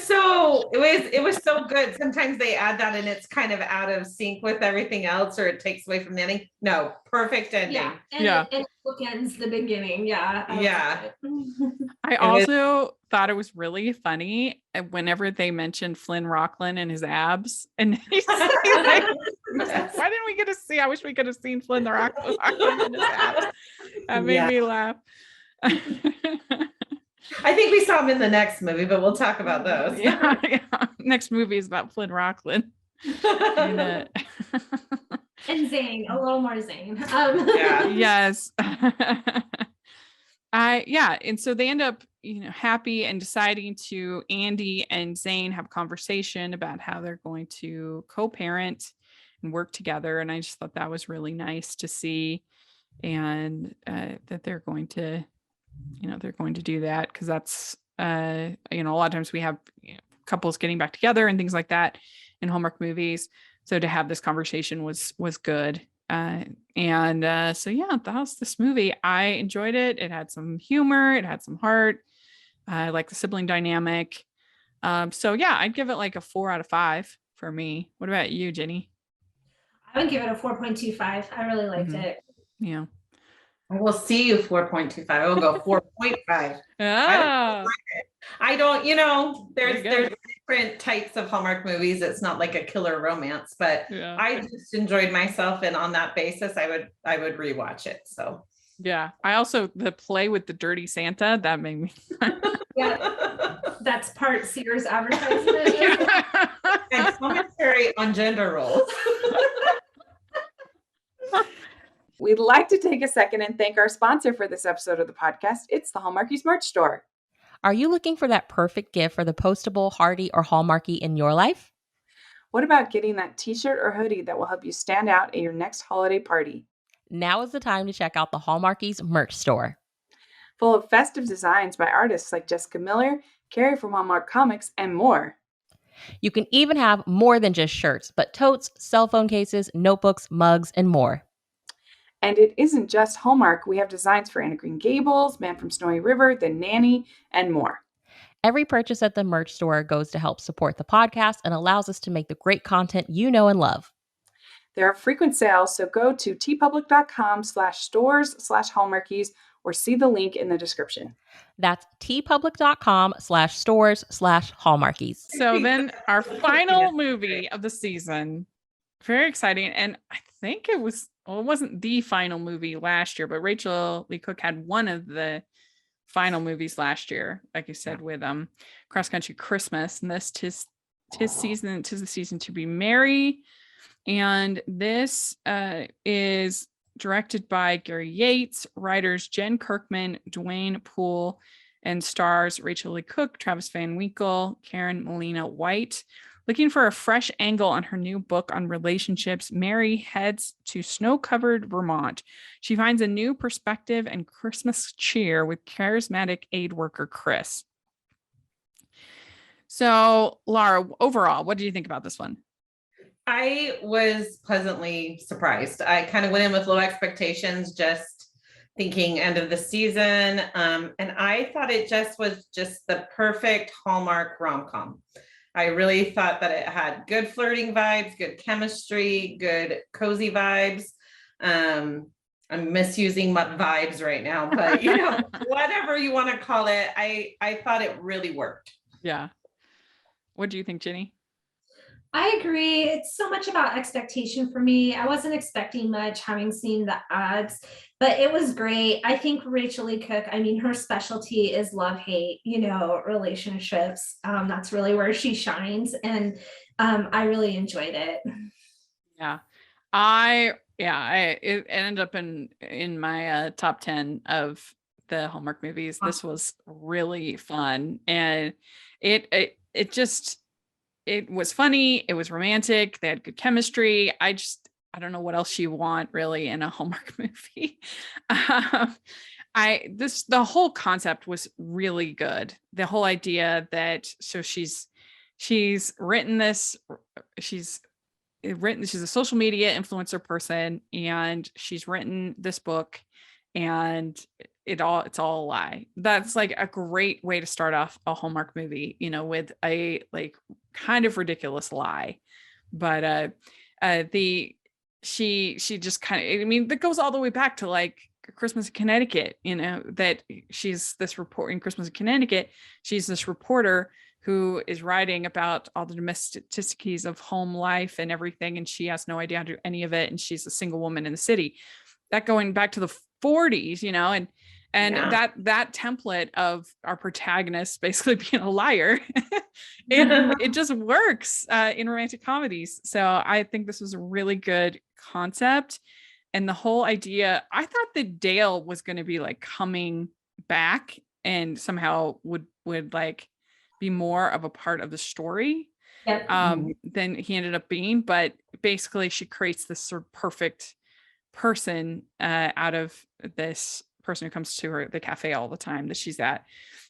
it was so good. Sometimes they add that and it's kind of out of sync with everything else, or it takes away from the ending. No, perfect ending. Yeah. And it bookends the beginning. Yeah. I also thought it was really funny whenever they mentioned Flynn Rockland and his abs. And he's like, why didn't we get to see? I wish we could have seen Flynn the Rockland and his abs. That made me laugh. I think we saw him in the next movie, but we'll talk about those. Yeah. Next movie is about Flynn Rockland. And Zane, a little more Zane. Yes. And so they end up, happy and deciding to Andy and Zane have a conversation about how they're going to co-parent and work together. And I just thought that was really nice to see, and that they're going to do that, because that's a lot of times we have couples getting back together and things like that in Hallmark movies. So to have this conversation was good. So that was this movie. I enjoyed it. It had some humor, it had some heart. I like the sibling dynamic. I'd give it like a 4 out of 5 for me. What about you, Ginny? I would give it a 4.25. I really liked it. Yeah. I will see you 4.25. I will go 4.5. I don't, there's different types of Hallmark movies. It's not like a killer romance, but I just enjoyed myself. And on that basis, I would rewatch it. So yeah. I also, the play with the dirty Santa, that made me. Yeah. That's part Sears advertisement. And commentary on gender roles. We'd like to take a second and thank our sponsor for this episode of the podcast. It's the Hallmarkies merch store. Are you looking for that perfect gift for the postable, Hardy, or Hallmarky in your life? What about getting that t-shirt or hoodie that will help you stand out at your next holiday party? Now is the time to check out the Hallmarkies merch store. Full of festive designs by artists like Jessica Miller, Carrie from Hallmark Comics, and more. You can even have more than just shirts, but totes, cell phone cases, notebooks, mugs, and more. And it isn't just Hallmark. We have designs for Anna Green Gables, Man from Snowy River, The Nanny, and more. Every purchase at the merch store goes to help support the podcast and allows us to make the great content you know and love. There are frequent sales, so go to tpublic.com/stores/Hallmarkies or see the link in the description. That's tpublic.com/stores/Hallmarkies. So then our final movie of the season, very exciting. And I think it wasn't the final movie last year, but Rachel Lee Cook had one of the final movies last year, like you said, with Cross Country Christmas. And this tis the season to be merry. And this is directed by Gary Yates, writers Jen Kirkman, Dwayne Poole, and stars Rachel Lee Cook, Travis Van Winkle, Karen Molina White. Looking for a fresh angle on her new book on relationships, Mary heads to snow-covered Vermont. She finds a new perspective and Christmas cheer with charismatic aid worker Chris. So, Laura, overall, what do you think about this one? I was pleasantly surprised. I kind of went in with low expectations, just thinking end of the season. And I thought it was just the perfect Hallmark rom-com. I really thought that it had good flirting vibes, good chemistry, good cozy vibes. I'm misusing vibes right now, but whatever you want to call it, I thought it really worked. Yeah. What do you think, Ginny? I agree. It's so much about expectation for me. I wasn't expecting much having seen the ads, but it was great. I think Rachel Lee Cook, her specialty is love-hate, relationships. That's really where she shines. And I really enjoyed it. Yeah. It ended up in my top 10 of the Hallmark movies. This was really fun. And it was funny. It was romantic. They had good chemistry. I don't know what else you want really in a Hallmark movie. The whole concept was really good. The whole idea that, so she's written this, she's a social media influencer person, and she's written this book, and it's all a lie. That's like a great way to start off a Hallmark movie, with a like kind of ridiculous lie. But she just kind of, that goes all the way back to like Christmas in Connecticut, that she's this report in Christmas in Connecticut. She's this reporter who is writing about all the domesticities of home life and everything. And she has no idea how to do any of it. And she's a single woman in the city. That going back to the 40s, that template of our protagonist basically being a liar, it just works in romantic comedies. So I think this was a really good concept. And the whole idea, I thought that Dale was going to be like coming back and somehow would like be more of a part of the story than he ended up being. But basically she creates this sort of perfect person out of this person who comes to the cafe all the time that she's at,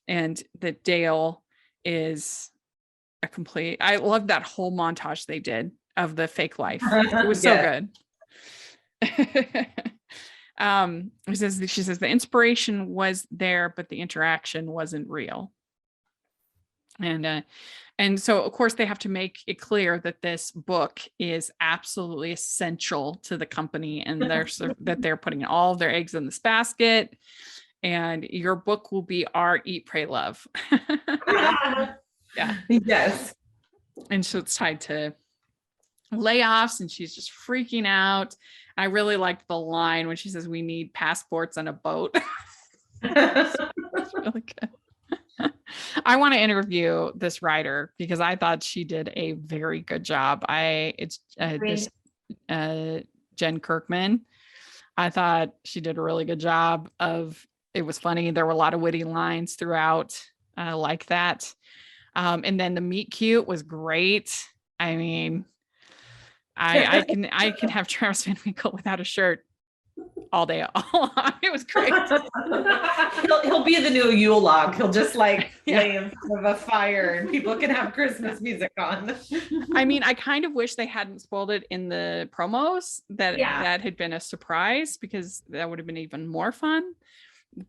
and that Dale is I love that whole montage they did of the fake life. It was so good. She says the inspiration was there, but the interaction wasn't real. And so, of course, they have to make it clear that this book is absolutely essential to the company, and that they're putting all of their eggs in this basket. And your book will be our Eat, Pray, Love. Yeah. Yes. And so it's tied to layoffs, and she's just freaking out. I really liked the line when she says, "We need passports on a boat." It's really good. I want to interview this writer because I thought she did a very good job. Jen Kirkman. I thought she did a really good job it was funny. There were a lot of witty lines throughout, like that. And then the meet cute was great. I can have Travis Van Winkle without a shirt all day. It was great. He'll be the new Yule log. He'll just lay in front of a fire and people can have Christmas music on. I kind of wish they hadn't spoiled it in the promos, that had been a surprise, because that would have been even more fun.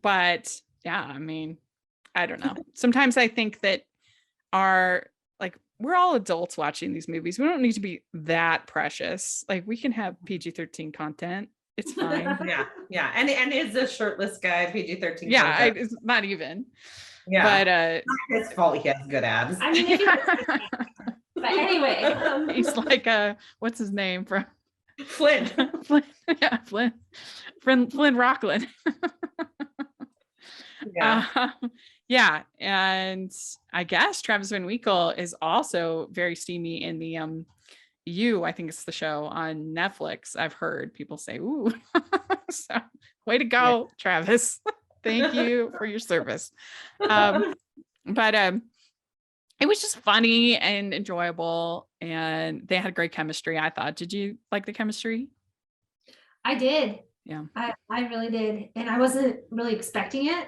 But yeah, I don't know. Sometimes I think that our like we're all adults watching these movies. We don't need to be that precious. Like we can have PG-13 content. It's fine. Yeah. And is a shirtless guy PG-13? Yeah, it's not even. Yeah. But not his fault he has good abs. I mean, but anyway, he's like what's his name from Flynn. Flynn, yeah, Flynn Rockland. Yeah, and I guess Travis Van Winkle is also very steamy in the I think it's the show on Netflix. I've heard people say, ooh. So way to go, Travis. Thank you for your service. But it was just funny and enjoyable, and they had great chemistry, I thought. Did you like the chemistry? I did. Yeah. I really did. And I wasn't really expecting it.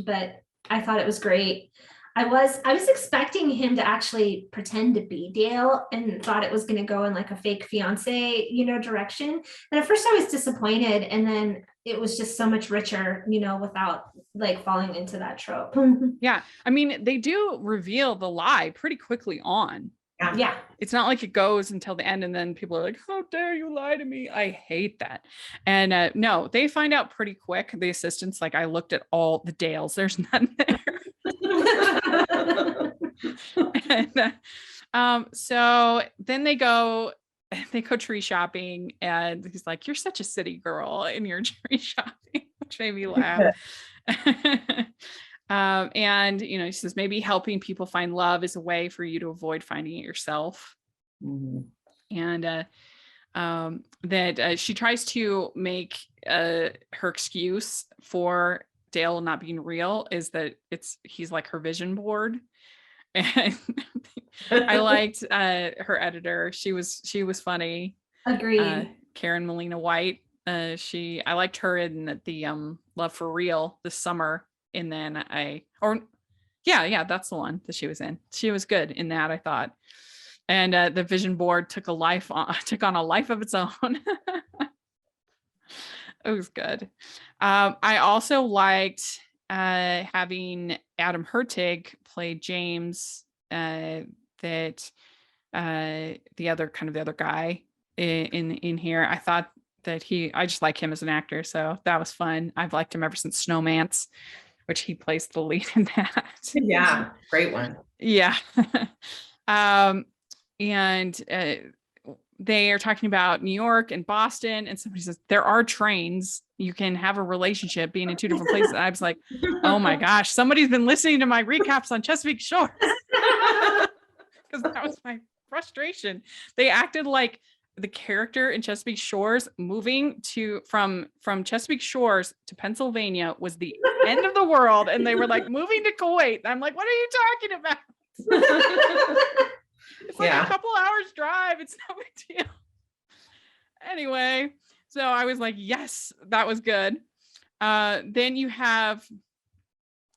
But I thought it was great. I was expecting him to actually pretend to be Dale and thought it was going to go in like a fake fiance, direction. And at first I was disappointed. And then it was just so much richer, without like falling into that trope. Yeah. I mean, they do reveal the lie pretty quickly on. Yeah. It's not like it goes until the end and then people are like, how dare you lie to me? I hate that. And no, they find out pretty quick. The assistants, like I looked at all the Dales, there's none there. And, so then they go tree shopping, and he's like, you're such a city girl in your tree shopping, which made me laugh. And he says maybe helping people find love is a way for you to avoid finding it yourself. Mm-hmm. And that she tries to make her excuse for Dale not being real is that he's like her vision board. And I liked her editor. She was funny. Agreed. Karen Molina White. I liked her in the Love for Real this summer. And then that's the one that she was in. She was good in that, I thought. And the vision board took on a life of its own. It was good. I also liked having Adam Hertig play James, that the other guy in here. I thought that I just like him as an actor, so that was fun. I've liked him ever since Snowman's, which he plays the lead in that. Yeah, great one. Yeah. And they are talking about New York and Boston, and somebody says there are trains. You can have a relationship being in two different places. And I was like, oh my gosh, somebody's been listening to my recaps on Chesapeake Shores. Because that was my frustration. They acted like the character in Chesapeake Shores moving from Chesapeake Shores to Pennsylvania was the end of the world. And they were like moving to Kuwait. I'm like, what are you talking about? It's like a couple hours drive. It's no big deal. Anyway, so I was like, yes, that was good. Then you have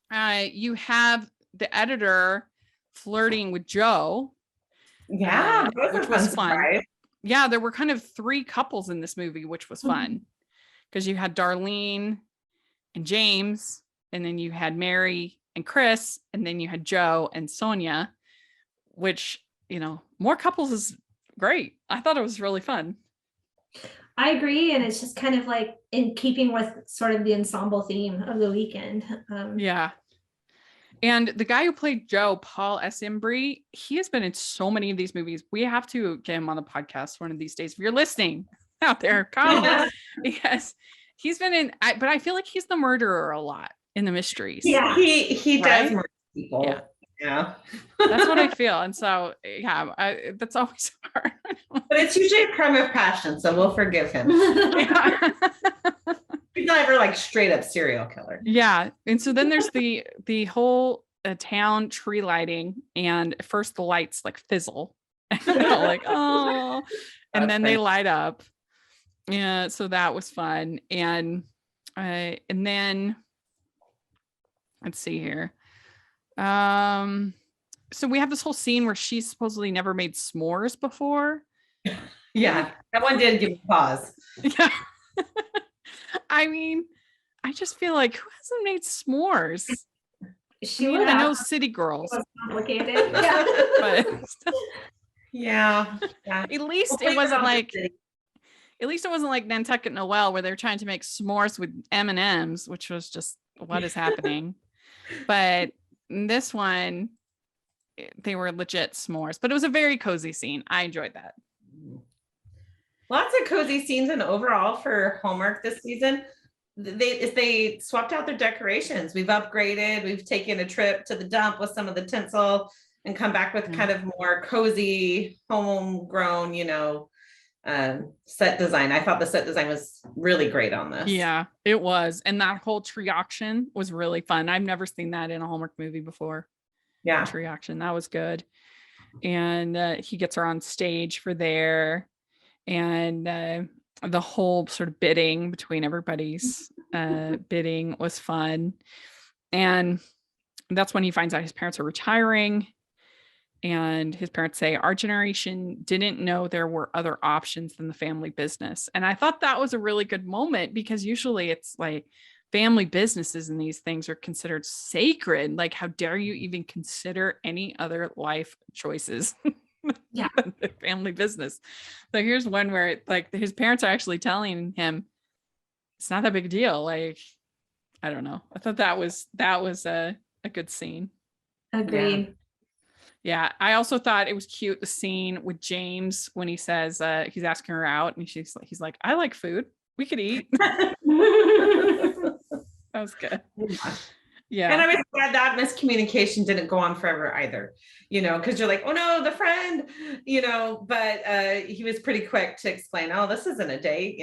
the editor flirting with Joe. Yeah, which was fun. Yeah, there were kind of three couples in this movie, which was fun. Because you had Darlene and James, and then you had Mary and Chris, and then you had Joe and Sonia, which, more couples is great. I thought it was really fun. I agree. And it's just kind of like in keeping with sort of the ensemble theme of the weekend. Yeah. And the guy who played Joe, Paul S. Embry, he has been in so many of these movies. We have to get him on the podcast one of these days. If you're listening out there, call because he's been in, but I feel like he's the murderer a lot in the mysteries. Yeah, he does murder people. Yeah. That's what I feel. And so, that's always hard. But it's usually a crime of passion, so we'll forgive him. He's not ever like straight up serial killer. Yeah. And so then there's the whole town tree lighting, and at first the lights like fizzle. Like, oh, and then they light up. Yeah. So that was fun. And then let's see here. So we have this whole scene where she supposedly never made s'mores before. Yeah, that one did give me pause. Yeah. I mean, I just feel like, who hasn't made s'mores? She I mean, would I know have. city It girls, was complicated. Yeah. but Yeah. at least Hopefully it we're wasn't not the like city. at least it wasn't like Nantucket Noel where they're trying to make s'mores with M&Ms, which was just what is happening. But in this one, they were legit s'mores, but it was a very cozy scene. I enjoyed that. Lots of cozy scenes, and overall for Hallmark this season, they swapped out their decorations. We've upgraded. We've taken a trip to the dump with some of the tinsel and come back with kind of more cozy, homegrown, set design. I thought the set design was really great on this. Yeah, it was. And that whole tree auction was really fun. I've never seen that in a Hallmark movie before. Yeah. Tree auction. That was good. And he gets her on stage for there. And the whole sort of bidding between everybody's bidding was fun. And that's when he finds out his parents are retiring. And his parents say, our generation didn't know there were other options than the family business. And I thought that was a really good moment, because usually it's like family businesses and these things are considered sacred. Like, how dare you even consider any other life choices? Yeah. The family business. So here's one where like his parents are actually telling him it's not that big a deal. Like, I don't know. I thought that was a good scene. Agreed. Yeah. I also thought it was cute, the scene with James when he says he's asking her out and he's like, I like food. We could eat. That was good. Yeah. And I was glad that miscommunication didn't go on forever either, because you're like, oh no, the friend, but he was pretty quick to explain, oh, this isn't a date,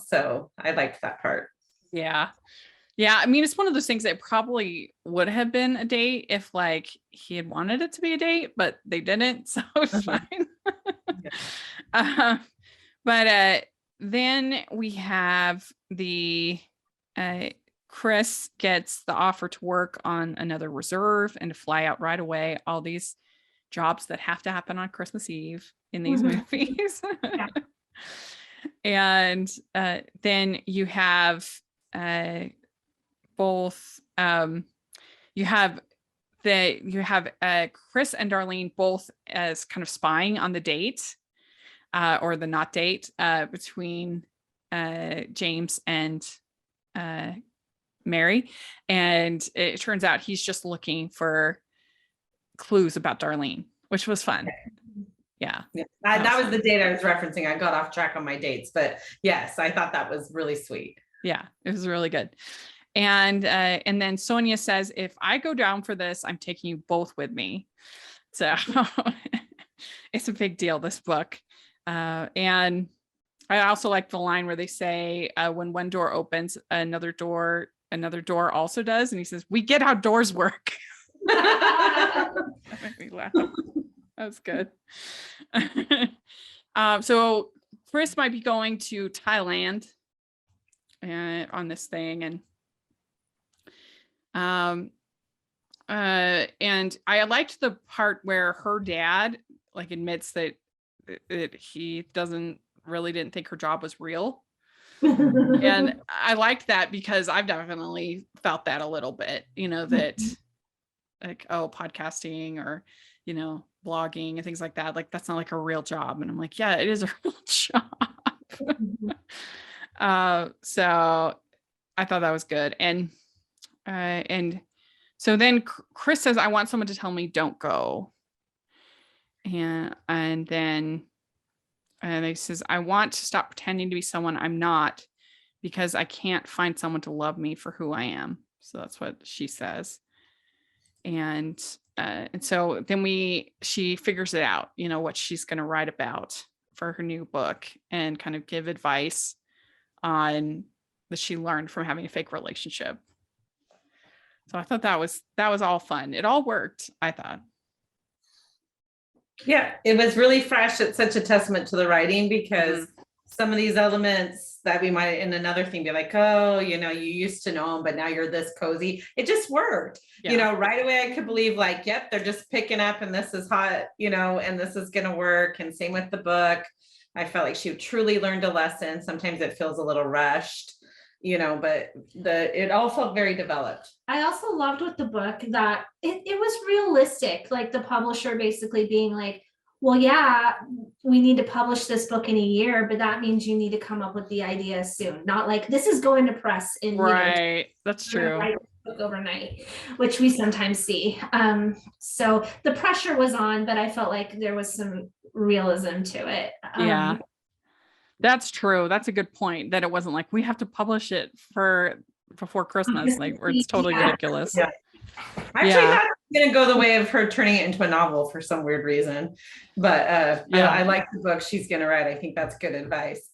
so I liked that part. Yeah. Yeah. I mean, it's one of those things that probably would have been a date if like he had wanted it to be a date, but they didn't. So it's fine. But then we have the Chris gets the offer to work on another reserve and to fly out right away. All these jobs that have to happen on Christmas Eve in these movies. And then you have both you have Chris and Darlene both as kind of spying on the date or the not date between James and Mary, and it turns out he's just looking for clues about Darlene, which was fun. Yeah. That was the date I was referencing. I got off track on my dates, but yes, I thought that was really sweet. Yeah, it was really good. And then Sonia says, if I go down for this, I'm taking you both with me. So it's a big deal, this book. And I also like the line where they say, when one door opens, another door also does. And he says, we get how doors work. That made me laugh. That was good. So Chris might be going to Thailand on this thing. And I liked the part where her dad like admits that he didn't think her job was real. And I liked that because I've definitely felt that a little bit, that like, oh, podcasting or, blogging and things like that. Like, that's not like a real job. And I'm like, yeah, it is a real job. So I thought that was good. And so then Chris says, I want someone to tell me don't go. And then he says, I want to stop pretending to be someone I'm not because I can't find someone to love me for who I am. So that's what she says. And so then she figures it out, what she's going to write about for her new book and kind of give advice on that she learned from having a fake relationship. So I thought that was all fun. It all worked, I thought. Yeah, it was really fresh. It's such a testament to the writing because some of these elements that we might in another thing be like, oh, you used to know them, but now you're this cozy. It just worked. Yeah. Right away I could believe like, yep, they're just picking up and this is hot, and this is going to work. And same with the book. I felt like she truly learned a lesson. Sometimes it feels a little rushed. but it all felt very developed. I also loved with the book that it was realistic, like the publisher basically being like, well, yeah, we need to publish this book in a year, but that means you need to come up with the idea soon. Not like this is going to press in, Right. That's true. write the book overnight, which we sometimes see. So the pressure was on, but I felt like there was some realism to it. Yeah. That's true. That's a good point, that it wasn't like we have to publish it before Christmas, like where it's totally ridiculous. Yeah. Actually, thought it was gonna go the way of her turning it into a novel for some weird reason. But I like the book she's gonna write. I think that's good advice.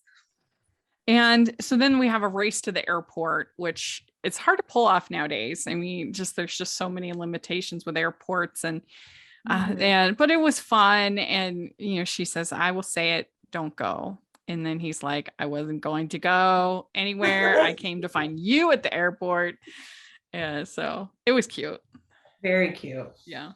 And so then we have a race to the airport, which it's hard to pull off nowadays. I mean, there's just so many limitations with airports but it was fun. And she says, I will say it, don't go. And then he's like, I wasn't going to go anywhere. I came to find you at the airport. Yeah, so it was cute. Very cute. Yeah.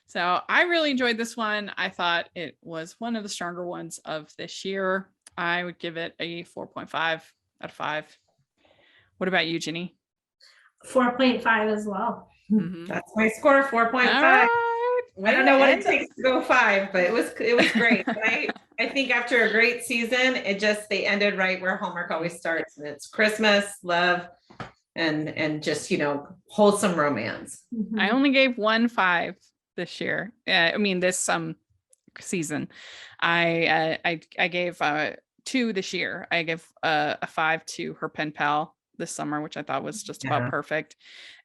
So I really enjoyed this one. I thought it was one of the stronger ones of this year. I would give it a 4.5 out of 5. What about you, Ginny? 4.5 as well. Mm-hmm. That's my score, 4.5. Right. I don't know what it takes to go 5, but it was great. I think after a great season, they ended right where Hallmark always starts, and it's Christmas, love, and just wholesome romance. I only gave 1 5 this year. This season. I gave 2 this year. I gave a 5 to Her Pen Pal this summer, which I thought was just about perfect.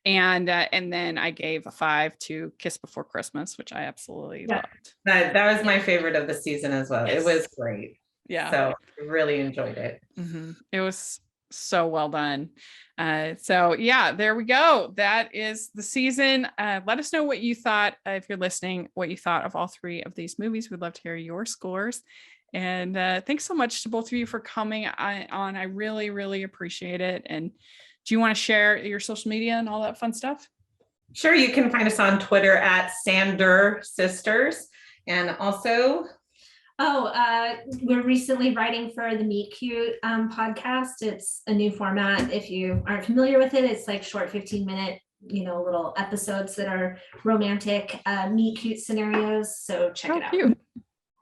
And then I gave a 5 to Kiss Before Christmas, which I absolutely loved. That was my favorite of the season as well. Yes. It was great. Yeah. So I really enjoyed it. Mm-hmm. It was so well done. So yeah, there we go. That is the season. Let us know what you thought, if you're listening, what you thought of all 3 of these movies. We'd love to hear your scores. And thanks so much to both of you for coming on. I really, really appreciate it. And do you want to share your social media and all that fun stuff? Sure. You can find us on Twitter at Sander Sisters. And also, we're recently writing for the Meet Cute podcast. It's a new format. If you aren't familiar with it, it's like short 15-minute, little episodes that are romantic meet cute scenarios. So check it out. Cute.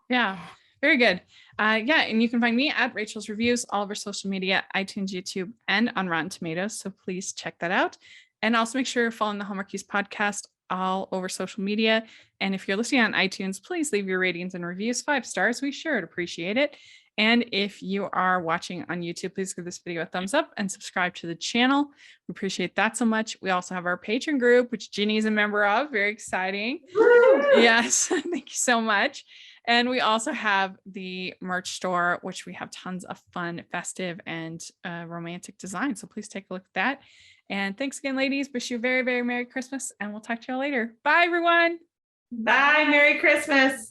Yeah, very good. And you can find me at Rachel's Reviews, all of our social media, iTunes, YouTube, and on Rotten Tomatoes. So please check that out. And also make sure you're following the Hallmarkies podcast all over social media. And if you're listening on iTunes, please leave your ratings and reviews 5 stars. We sure would appreciate it. And if you are watching on YouTube, please give this video a thumbs up and subscribe to the channel. We appreciate that so much. We also have our Patreon group, which Ginny is a member of. Very exciting. Yes, thank you so much. And we also have the merch store, which we have tons of fun, festive, and romantic designs. So please take a look at that. And thanks again, ladies. Wish you a very, very Merry Christmas, and we'll talk to y'all later. Bye, everyone. Bye. Merry Christmas.